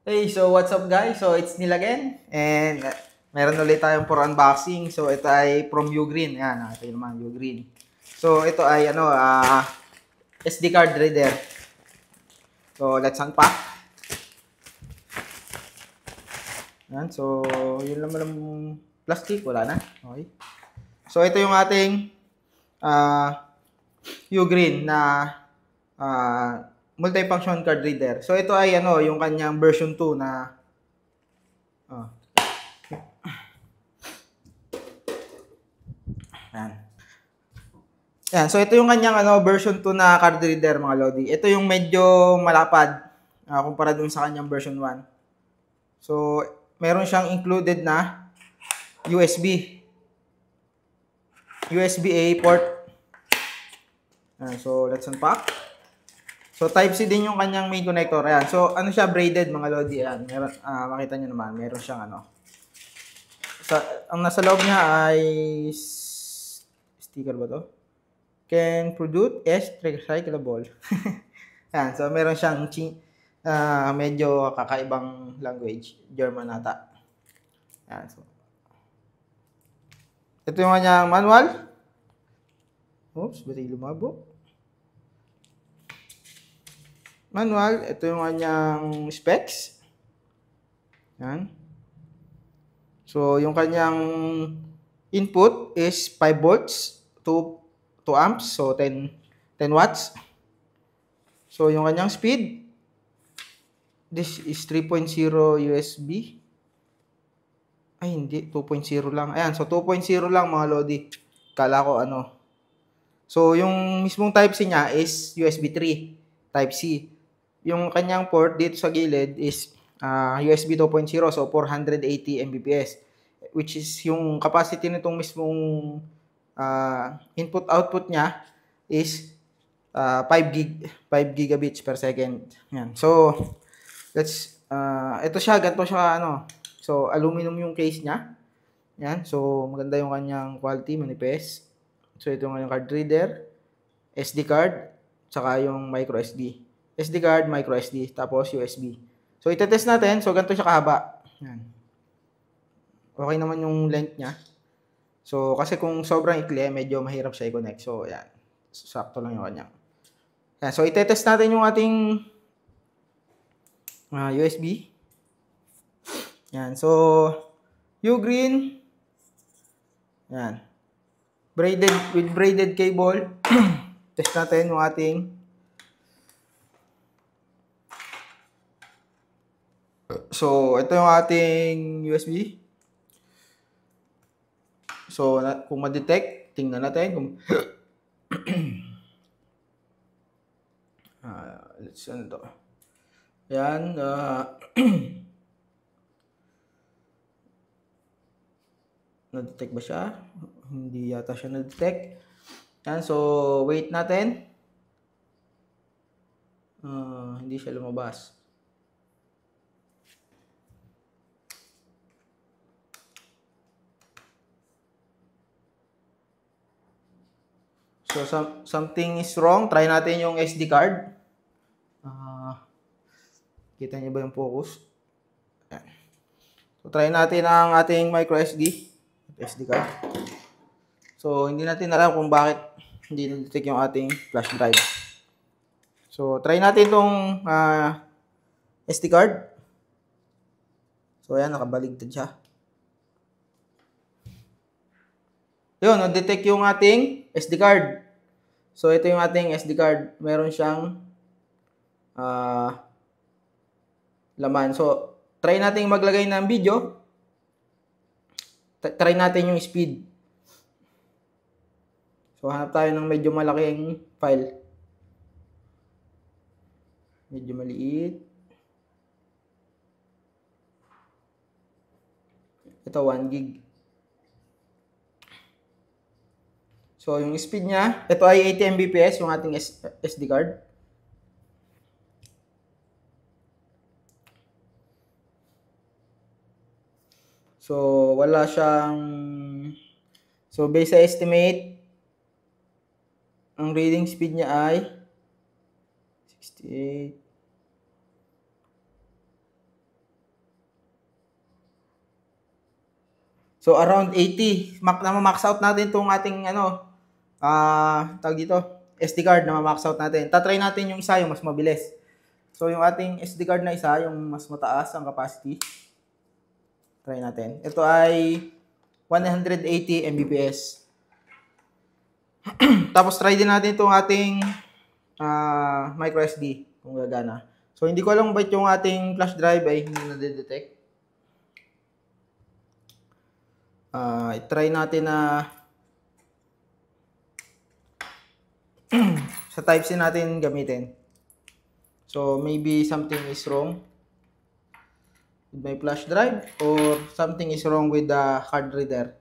Hey, so what's up guys? So it's Neil again and meron ulit tayong for unboxing. So ito ay from Ugreen. Yan, ito naman Ugreen. So ito ay SD card reader. So let's unpack. Yan, so yun naman ang plastic, wala na. Okay. So ito yung ating Ugreen na multifunction card reader. So ito ay yung kanyang version 2 na uh, yan. Yan, so ito yung kanyang version 2 na card reader mga lodi. Ito yung medyo malapad kumpara dun sa kanyang version 1. So, meron siyang included na USB. USB-A port. Yan, so, let's unpack. So, Type-C din yung kanyang main connector. Ayan. So, ano siya, braided mga lodi. Ayan, meron, makita nyo naman, meron siyang ang nasa loob niya ay sticker ba to? Can produce as recyclable. Yan, so meron siyang medyo kakaibang language, German ata. Yan, so. Ito yung kanyang manual. Oops, ba't lumabo? Manual, ito yung kanyang specs. Yan. So, yung kanyang input is 5 volts, 2 amps, so 10 watts. So, yung kanyang speed, this is 3.0 USB. Ay, hindi. 2.0 lang. Ayan, so 2.0 lang mga lodi. Kala ko So, yung mismong Type-C niya is USB 3. Type-C. Yung kanyang port dito sa gilid is USB 2.0. So, 480 Mbps. Which is yung capacity nitong mismong input-output niya is 5 gigabits per second. Yan. So, ito siya, ganito siya, So, aluminum yung case niya. Yan. So, maganda yung kanyang quality, manipis. So, ito yung kanyang card reader, SD card, saka yung micro SD. SD card, micro SD, tapos USB. So, itetest natin. So, ganito siya kahaba. Yan. Okay naman yung length niya. So, kasi kung sobrang ikli, medyo mahirap siya i-connect. So, yan. Sakto lang yung kanyang. Yan. So, itetest natin yung ating USB. Yan. So, Ugreen. Yan. With braided cable. Test natin yung ating So, ito yung ating USB. So, kung ma-detect, tingnan natin kung let's ano to. Yan, na-detect ba siya? Hindi yata siya na-detect. Yan, so wait natin. Hindi siya lumabas. So something is wrong. Try natin yung SD card. Kita niyo ba yung focus? Yan. So try natin ang ating micro SD. SD card. So hindi natin alam kung bakit hindi na-detect yung ating flash drive. So try natin tong SD card. So ayan, nakabaligtad siya. Yun, na-detect yung ating SD card. So ito yung ating SD card. Meron siyang laman. So try natin maglagay ng video. Try natin yung speed. So hanap tayo ng medyo malaking file. Medyo maliit. Ito 1 gig. So yung speed niya, ito ay 80 Mbps yung ating SD card. So wala siyang based sa estimate, ang reading speed niya ay 68. So around 80. Na-max out natin tong ating tawag dito, SD card na ma-max out natin. Tatry natin yung isa, yung mas mabilis. So yung ating SD card na isa, yung mas mataas ang capacity. Try natin. Ito ay 180 Mbps. Tapos try din natin itong ating micro SD kung gagana. So hindi ko alam bakit yung ating flash drive ay hindi na-detect. I-try natin na sa Type-C natin gamitin. So maybe something is wrong with my flash drive or something is wrong with the card reader.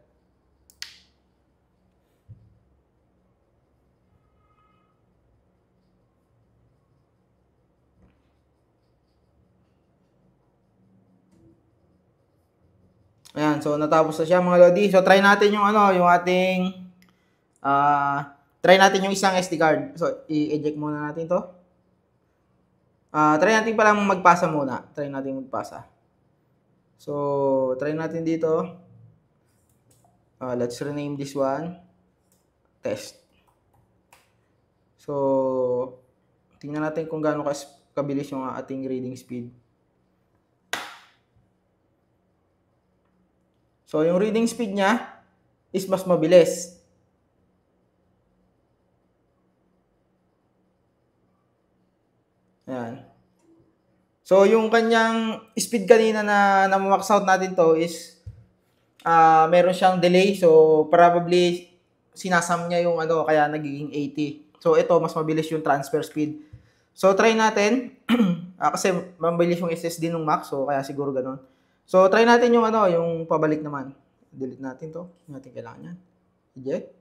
Ayan, so natapos na siya mga lodi. So try natin yung yung ating try natin yung isang SD card. So i-eject muna natin 'to. Try natin palang magpasa muna. Try natin magpasa. So try natin dito. Let's rename this one test. So tingnan natin kung gaano kabilis yung ating reading speed. So, yung reading speed niya is mas mabilis. Ayan. So, yung kanyang speed kanina na max out natin to is meron siyang delay. So, probably sinasam niya yung kaya nagiging 80. So, ito mas mabilis yung transfer speed. So, try natin. Kasi mabilis yung SSD ng Mac. So, kaya siguro ganun. So, try natin yung yung pabalik naman. Delete natin to. Hindi natin kailangan yan. Eject.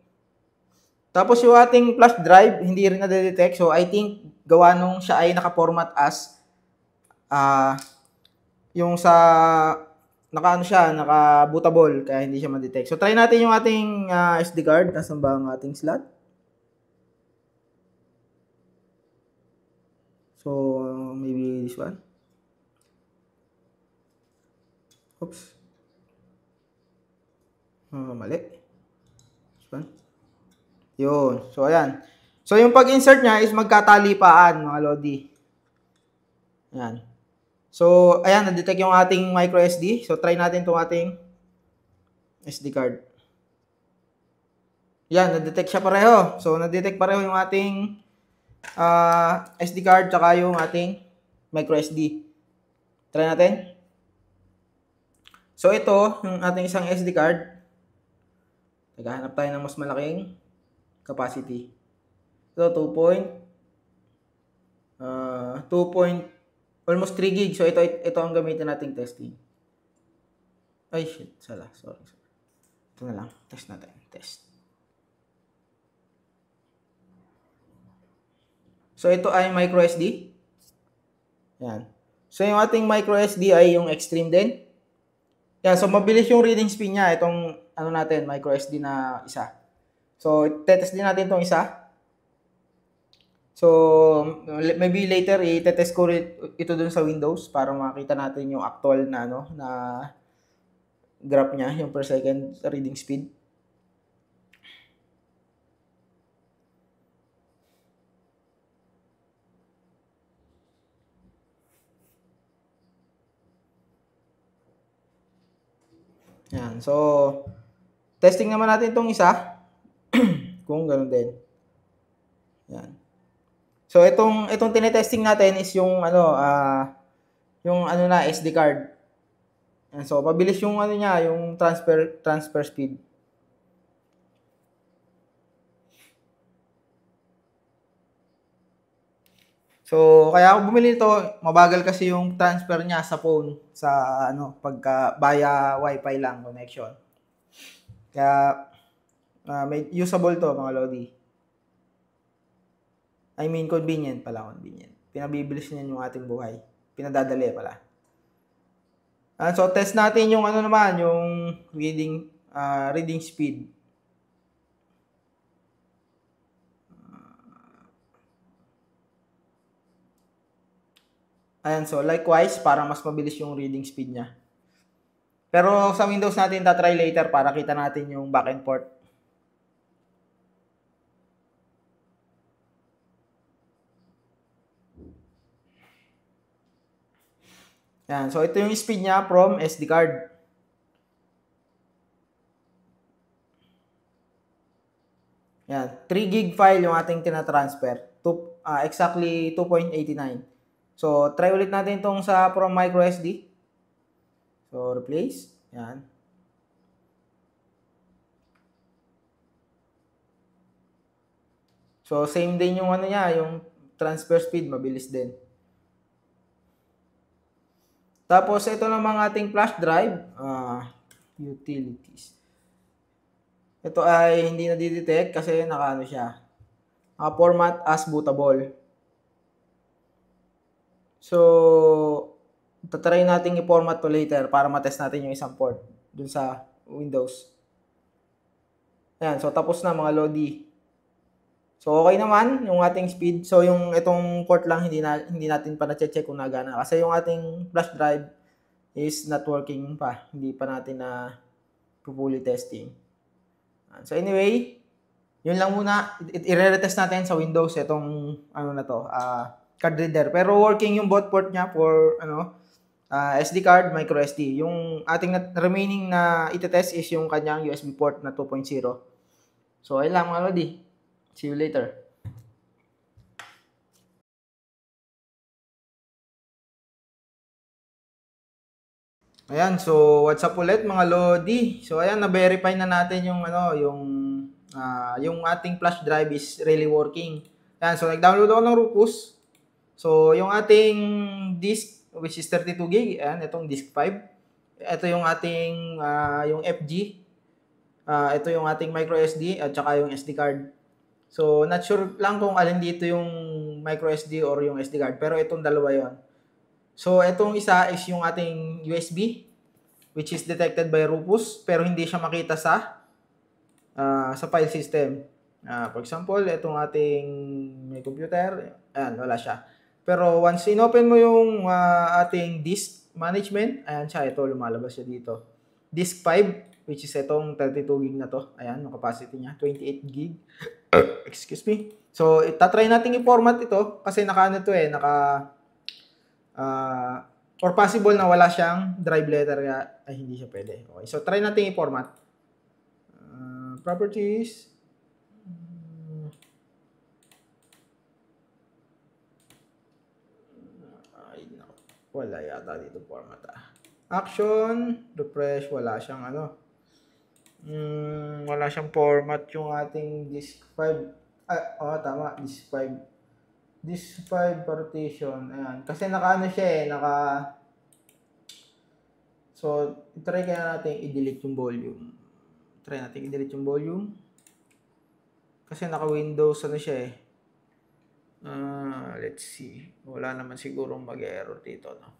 Tapos yung ating flash drive, hindi rin na-detect. So, I think gawa nung siya ay naka-format as yung sa naka-bootable kaya hindi siya ma-detect. So, try natin yung ating SD card. Nasaan ba ang ating slot? So, maybe this one. Oops. Mali. This one. Yun. So, ayan. So, yung pag-insert niya is magkatalipaan, mga lodi. Ayan. So, ayan, na-detect yung ating micro SD. So, try natin itong ating SD card. Yan, na-detect siya pareho. So, na-detect pareho yung ating SD card tsaka yung ating micro SD. Try natin. So, ito, yung ating isang SD card. Naghahanap tayo ng mas malaking capacity. Ito, 2. Almost 3 gig. So, ito ang gamitin nating testing. Ay, shit. Sorry. Ito na lang. Test natin. Test. So, ito ay micro SD. Yan. So, yung ating micro SD ay yung extreme din. Yan. So, mabilis yung reading speed niya. Itong, micro SD na isa. So, tetest din natin itong isa. So, maybe later, i-test ko ito dun sa Windows para makita natin yung actual na, na graph niya, yung per second reading speed. Yan. So, testing naman natin itong isa. Kung ganun din. Yan. So, itong tinetesting natin is yung, SD card. Yan. So, mabilis yung, niya, yung transfer speed. So, kaya ako bumili nito, mabagal kasi yung transfer niya sa phone sa pagka via Wi-Fi lang connection. Kaya may usable to mga lodi. I mean convenient. Pinabibilis niyan yung ating buhay. Pinadadali pala. So test natin yung naman, yung reading speed. Ayan, so likewise, para mas mabilis yung reading speed niya. Pero sa Windows natin, tatry later para kita natin yung backend port. Yan. So, ito yung speed niya from SD card. Yan. 3 gig file yung ating tinatransfer. Exactly 2.89. So, try ulit natin itong sa from micro SD. So, replace. Yan. So, same din yung ano niya, yung transfer speed, mabilis din. Tapos, ito namang ating flash drive, utilities. Ito ay hindi na-detect kasi naka-ano siya, format as bootable. So, tatry natin i-format to later para matest natin yung isang port dun sa Windows. Ayan, so tapos na mga Lodi. So, okay naman yung ating speed. So, yung itong port lang hindi natin pa na-check kung nagana. Kasi yung ating flash drive is not working pa. Hindi pa natin na fully testing. So, anyway, yun lang muna. I-retest natin sa Windows itong ano na to, card reader. Pero working yung both port niya for SD card, micro SD. Yung ating remaining na ite-test is yung kanyang USB port na 2.0. So, ayun lang mga Lodi. See you later. Ayan, so what's up ulit mga Lodi? So ayan, na-verify na natin yung yung ating flash drive is really working. Ayan, so nag-download ako ng Rufus. So yung ating disk which is 32 gig, ayan, itong disk 5. Ito yung ating yung FG. Ito yung ating micro SD at saka yung SD card. So not sure lang kung alin dito yung micro SD or yung SD card, pero itong dalawa yon. So itong isa is yung ating USB which is detected by Rufus pero hindi siya makita sa file system. For example, itong ating may computer, ayan, wala siya. Pero once inopen mo yung ating disk management, ayan siya, ito lumalabas siya dito. Disk 5, which is itong 32 gig na to. Ayan, yung capacity niya, 28 gig. Excuse me. So, itatry natin i-format ito kasi naka or possible na wala siyang drive letter ay hindi siya pwede. Okay, so try natin i-format. Properties. Ay, no. Wala yata dito format Action, refresh, wala siyang wala siyang format yung ating disk 5. Tama, disk 5. Disk 5 partition. Ayan. Kasi siya So, try kaya natin i-delete yung volume. Try natin i-delete yung volume. Kasi naka-Windows siya eh. Let's see. Wala naman sigurong mag-error dito, no?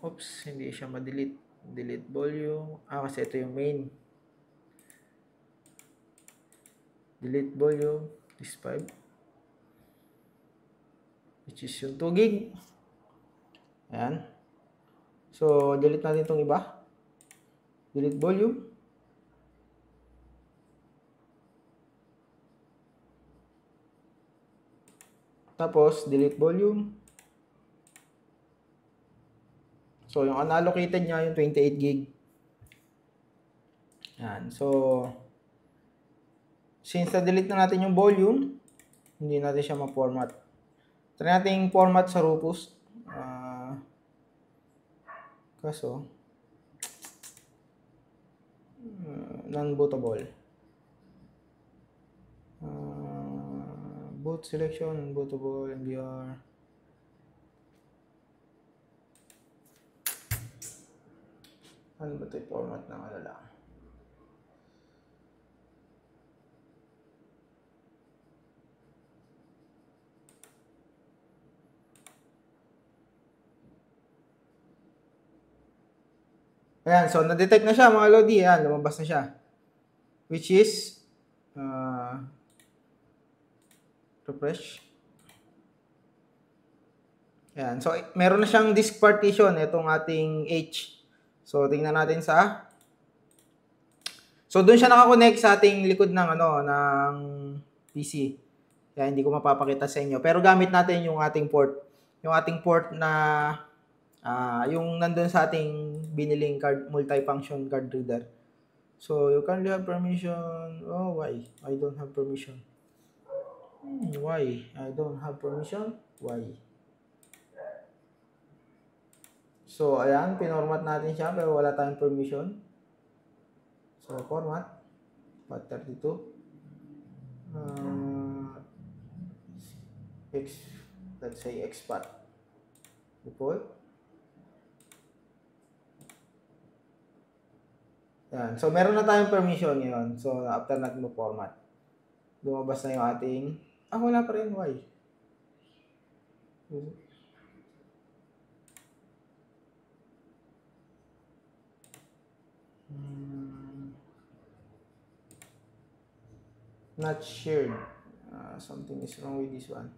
Oops, hindi siya ma-delete. Delete volume. Kasi ito yung main. Delete volume. This 5. Which is yung 2 gig. Ayan. So, delete natin itong iba. Delete volume. Tapos, delete volume. So, yung unallocated niya, yung 28 gig. Yan. So, since na-delete na natin yung volume, hindi natin siya ma-format. Try natin format sa Rufus. Kaso, non-bootable. Boot selection, bootable, MBR. Ano ba ito yung format ng lang? Ayan, so na-detect na siya mga Lodi. Ayan, lumabas na siya. Which is, refresh. Ayan, so meron na siyang disk partition, itong ating H. So, tingnan natin sa... So, doon siya nakakonect sa ating likod ng, ng PC. Kaya hindi ko mapapakita sa inyo. Pero gamit natin yung ating port. Yung ating port na... yung nandun sa ating biniling card, multifunction card reader. So, you currently have permission. Oh, why? I don't have permission. Why? I don't have permission? Why? So, ayan, pinormat natin siya pero wala tayong permission. So, format. FAT32. Let's say expat. Default. Ayan. So, meron na tayong permission ngayon. So, after natin mo-format, lumabas na yung ating... wala pa rin. Why? Not shared. Something is wrong with this one.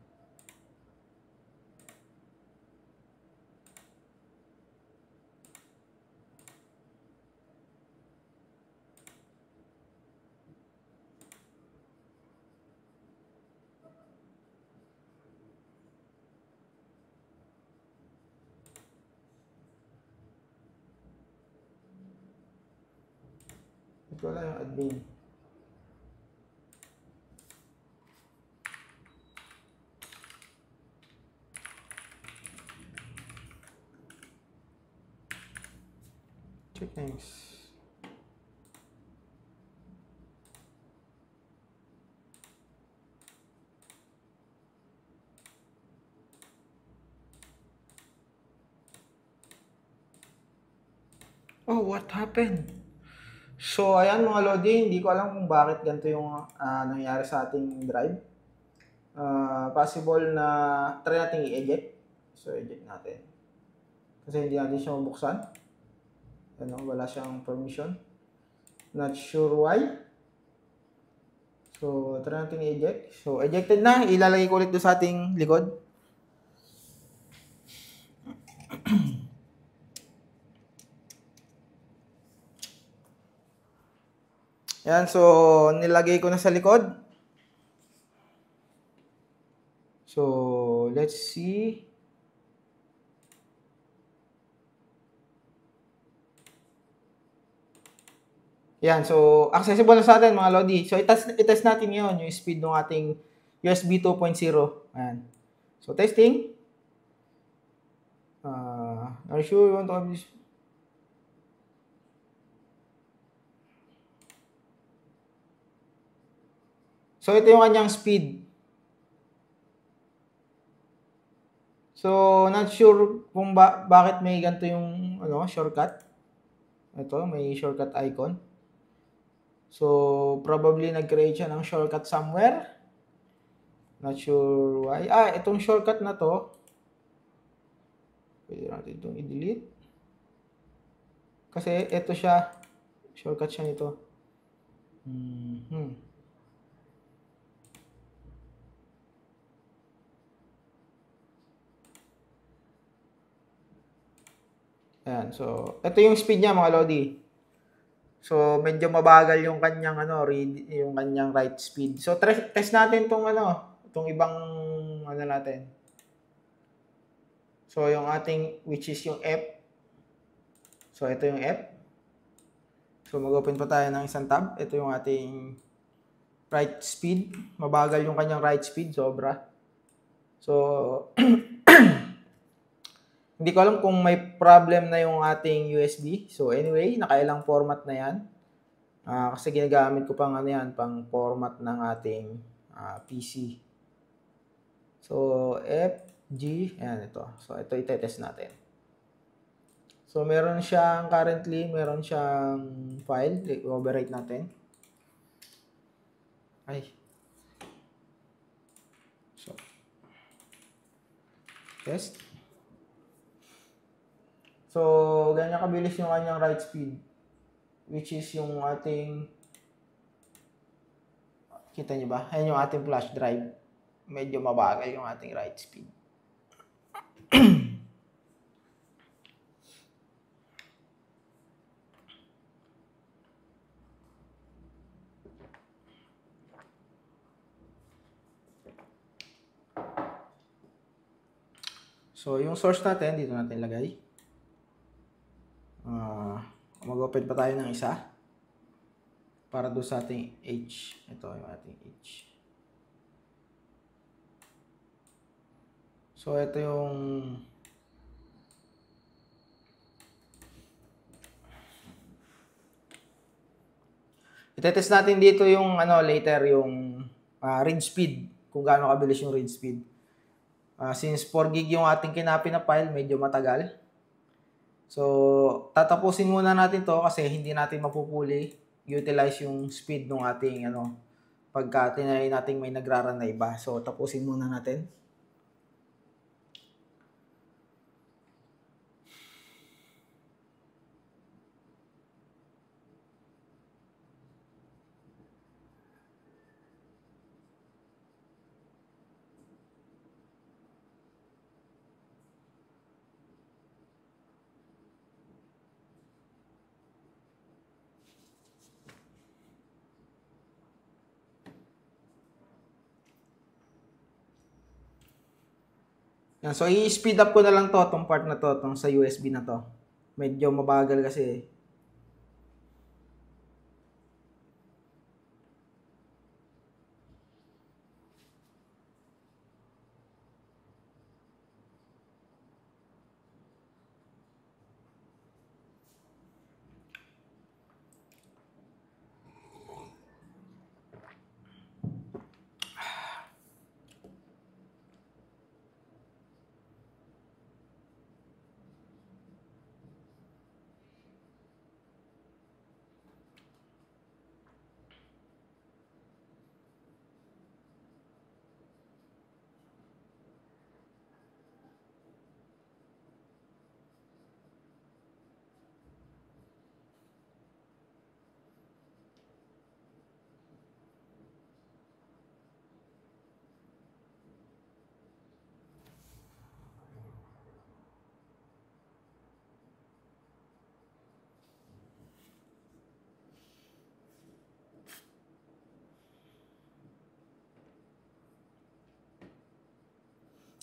Ito lang yung admin. Checkings. Oh, what happened? So, ayan mga Lodi, hindi ko alam kung bakit ganito yung nangyari sa ating drive. Possible na try natin i-eject. So, eject natin. Kasi hindi natin siya mabuksan. Wala siyang permission. Not sure why. So, try natin i-eject. So, ejected na. Ilalagay ko ulit doon sa ating likod. Yan, so nilagay ko na sa likod. So, let's see. Yan, so accessible na sa atin mga Lodi. So, itest natin yun, yung speed ng ating USB 2.0. Ayan. So, testing. Are you sure you want to have this? So, ito yung kanyang speed. So, not sure kung bakit may ganito yung shortcut. Ito, may shortcut icon. So, probably nag-create siya ng shortcut somewhere. Not sure why. Itong shortcut na to, pwede natin itong i-delete. Kasi ito siya, shortcut siya nito. Ayan, so ito yung speed niya mga Lodi. So medyo mabagal yung kanyang yung kanyang write speed. So test natin tong itong ibang natin. So yung ating which is yung F. So ito yung F. So mag-open pa tayo ng isang tab. Ito yung ating write speed. Mabagal yung kanyang write speed, sobra. So hindi ko alam kung may problem na yung ating USB. So anyway, nakailang format na yan. Kasi ginagamit ko pang pang format ng ating PC. So F, G, ayan ito. So ito itetest natin. So meron siyang currently, meron siyang file. I-overwrite natin. So test. So, ganyan kabilis yung kanyang write speed. Which is yung ating... Kita nyo ba? Ayan yung ating flash drive. Medyo mabagal yung ating write speed. So, yung source natin, dito natin lagay. Mag-open pa tayo ng isa. Para doon sa ating H. Ito yung ating H. So, ito yung itetest natin dito yung later yung read speed. Kung gaano kabilis yung read speed. Since 4 gig yung ating kinapin na file, medyo matagal. So, tatapusin muna natin to kasi hindi natin mapupuli utilize yung speed ng ating pagka tinry natin may nagraran na iba. So, tapusin muna natin. Yan, so, i-speed up ko na lang to, tong part na to, tong sa USB na to. Medyo mabagal kasi.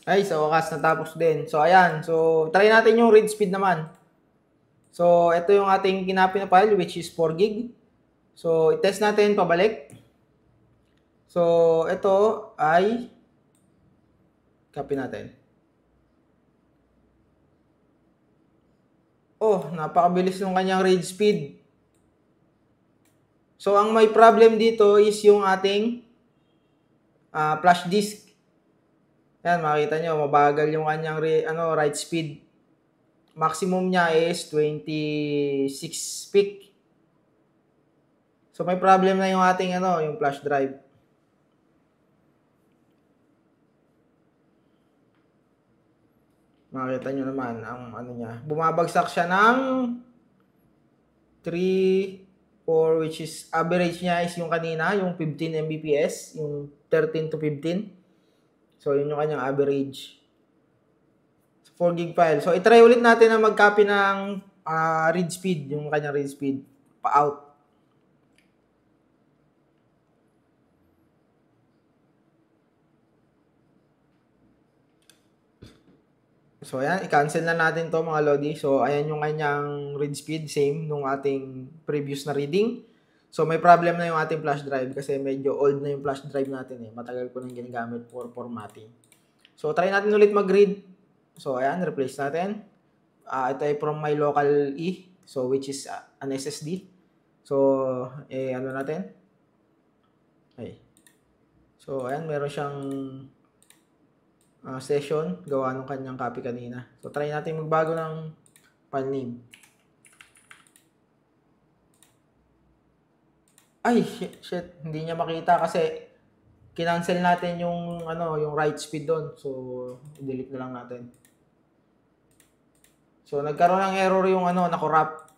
Ay, sa wakas natapos din. So, ayan. So, try natin yung read speed naman. So, ito yung ating kinapin na file which is 4 gig. So, i-test natin pabalik. So, ito ay copy natin. Oh, napakabilis ng kanyang read speed. So, ang may problem dito is yung ating flash disk. Yan, makita nyo, mabagal yung kanyang write speed. Maximum niya is 26 peak. So, may problem na yung ating yung flash drive. Makita nyo naman ang niya. Bumabagsak siya ng 3, 4, which is average niya is yung kanina, yung 15 Mbps, yung 13 to 15. So, yun yung kanyang average. 4 gig file. So, itry ulit natin na mag-copy ng read speed, yung kanyang read speed, pa-out. So, ayan, i-cancel na natin to mga Lodi. So, ayan yung kanyang read speed, same nung ating previous na reading. So, may problem na yung ating flash drive kasi medyo old na yung flash drive natin eh. Matagal ko nang ginagamit for formatting. So, try natin ulit mag-read. So, ayan, replace natin. Ito ay from my local E, so which is an SSD. So, ano natin? Ay. So, ayan, meron siyang session, gawa nung kanyang copy kanina. So, try natin magbago ng file name. Ay, shit, hindi niya makita kasi kinancel natin yung yung write speed doon. So, delete na lang natin. So, nagkaroon ng error yung na-corrupt.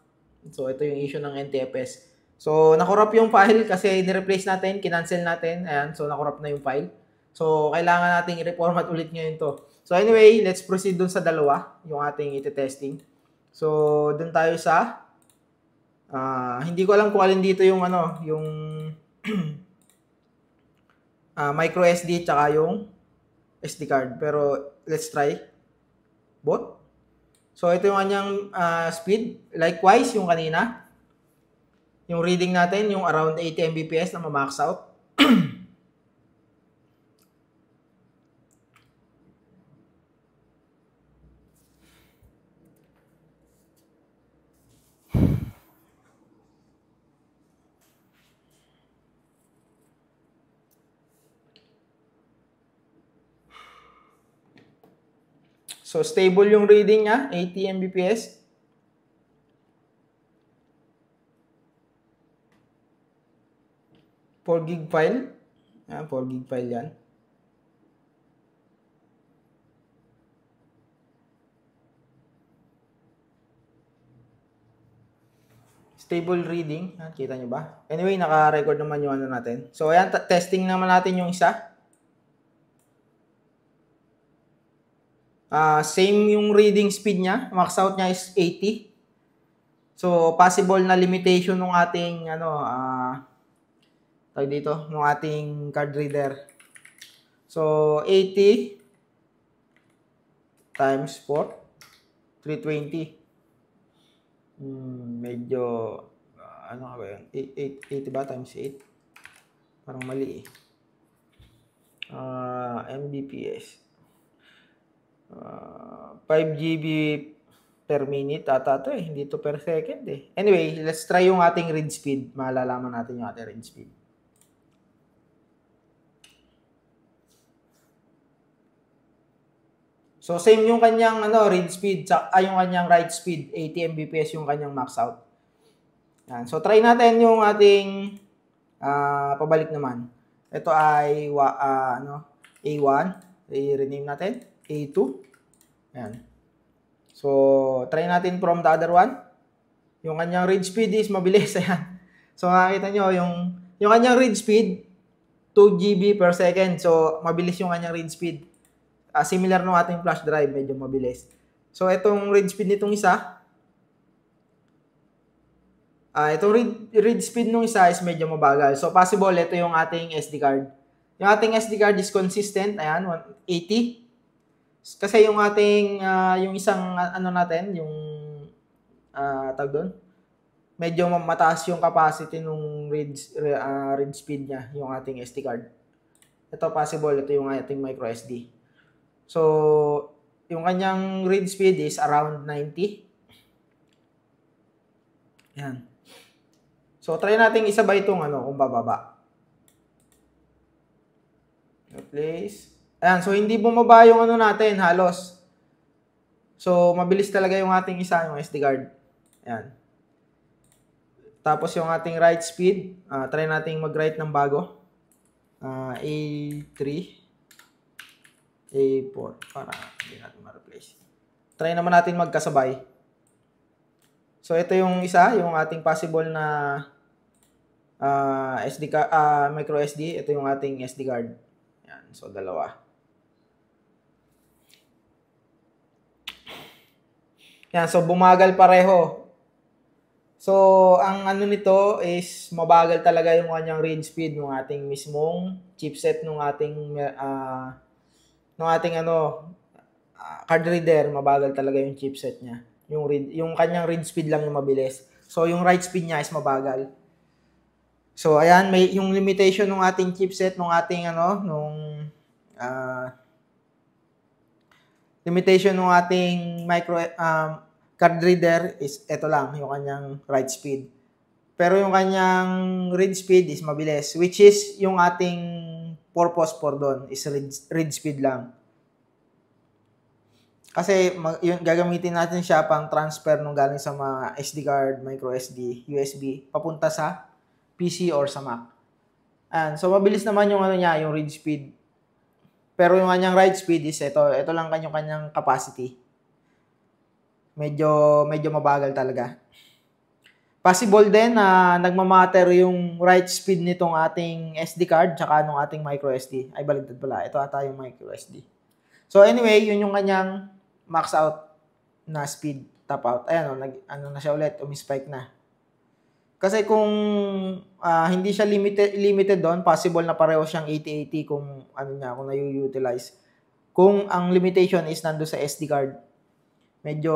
So, ito yung issue ng NTFS. So, na-corrupt yung file kasi ni-replace natin, kinancel natin. Ayan, so na-corrupt na yung file. So, kailangan nating i-reformat ulit ngayon to. So, anyway, let's proceed dun sa dalawa, yung ating iti-testing. So, dun tayo sa hindi ko alam kung alin dito yung yung micro SD tsaka yung SD card. Pero, let's try. both. So, ito yung kanyang speed. Likewise, yung kanina, yung reading natin, yung around 80 Mbps na ma-max out. So, stable yung reading niya, 80 Mbps. For gig file. Yan, 4 gig file yan. Stable reading. Yan, kita nyo ba? Anyway, naka-record naman yung ano natin. So, ayan, testing naman natin yung isa. Same yung reading speed niya. Max out niya is 80. So, possible na limitation ng ating, tawag dito, ng ating card reader. So, 80 times 4, 320. Medyo, ano ka ba yun? 80 ba times 8? Parang mali eh. Mbps. 5 GB per minute ata to eh. Hindi to per second eh. Anyway, let's try yung ating read speed. Malalaman natin yung ating read speed. So, same yung kanyang read speed, yung kanyang write speed, 80 Mbps yung kanyang max out. Yan. So, try natin yung ating pabalik naman. Ito ay A1, i-rename natin, A2. Yan. So, try natin from the other one. Yung kanyang read speed is mabilis. Ayan. So, makikita nyo, yung kanyang read speed, 2 GB per second. So, mabilis yung kanyang read speed. Similar ng ating flash drive, medyo mabilis. So, itong read speed nitong isa, itong read speed nung isa is medyo mabagal. So, possible, ito yung ating SD card. Yung ating SD card is consistent, ayan, 180. Kasi yung ating, yung isang, natin, yung, tawag doon, medyo mataas yung capacity nung read speed niya, yung ating SD card. Ito possible, ito yung ating micro SD. So, yung kanyang read speed is around 90. Yan. So, try natin isabay itong kung bababa. Replace. Ayan, so hindi bumaba yung natin, halos. So, mabilis talaga yung ating isa, yung SD card. Ayan. Tapos yung ating write speed, try natin mag-write ng bago. A3, A4, para hindi natin ma-replace. Try naman natin magkasabay. So, ito yung isa, yung ating possible na micro SD. Ito yung ating SD card. Yan, so dalawa. Yan, so bumagal pareho. So, ang nito is mabagal talaga yung kanyang read speed ng ating mismong chipset ng ating card reader. Mabagal talaga yung chipset niya. Yung kanyang read speed lang yung mabilis. So, yung write speed niya is mabagal. So, ayan, may yung limitation ng ating chipset, ng ating limitation ng ating micro card reader is ito lang, yung kanyang write speed. Pero yung kanyang read speed is mabilis, which is yung ating purpose for doon is read speed lang. Kasi yung gagamitin natin siya pang transfer nung galing sa mga SD card, micro SD, USB, papunta sa PC or sa Mac. And so mabilis naman yung niya, yung read speed. Pero yung kanyang write speed is ito lang kanyang capacity. Medyo mabagal talaga. Possible din na nagmamatter yung write speed nitong ating SD card tsaka nung ating micro SD. Ay, baligtad pala. Ito ata yung micro SD. So anyway, yun yung kanyang max out na speed, top out. Ayan, na siya ulit, umi-spike na. Kasi kung hindi siya limited doon, possible na pareho siyang 8080 kung kung na-utilize. Kung ang limitation is nando sa SD card. medyo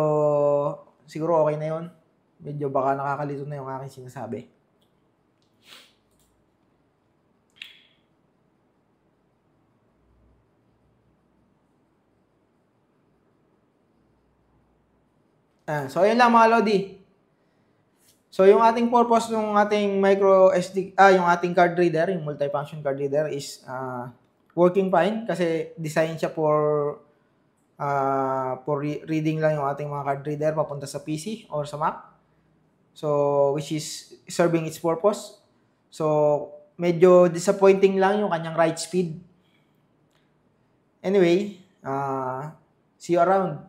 siguro okay na yun. Medyo baka nakakalito na yung aking sinasabi. So, ayun lang mga Lodi. So, yung ating purpose ng ating micro SD, yung ating card reader, yung multifunction card reader is working fine kasi design siya for reading lang yung ating mga card reader papunta sa PC or sa Mac. So, which is serving its purpose. So, medyo disappointing lang yung kanyang write speed. Anyway, see you around.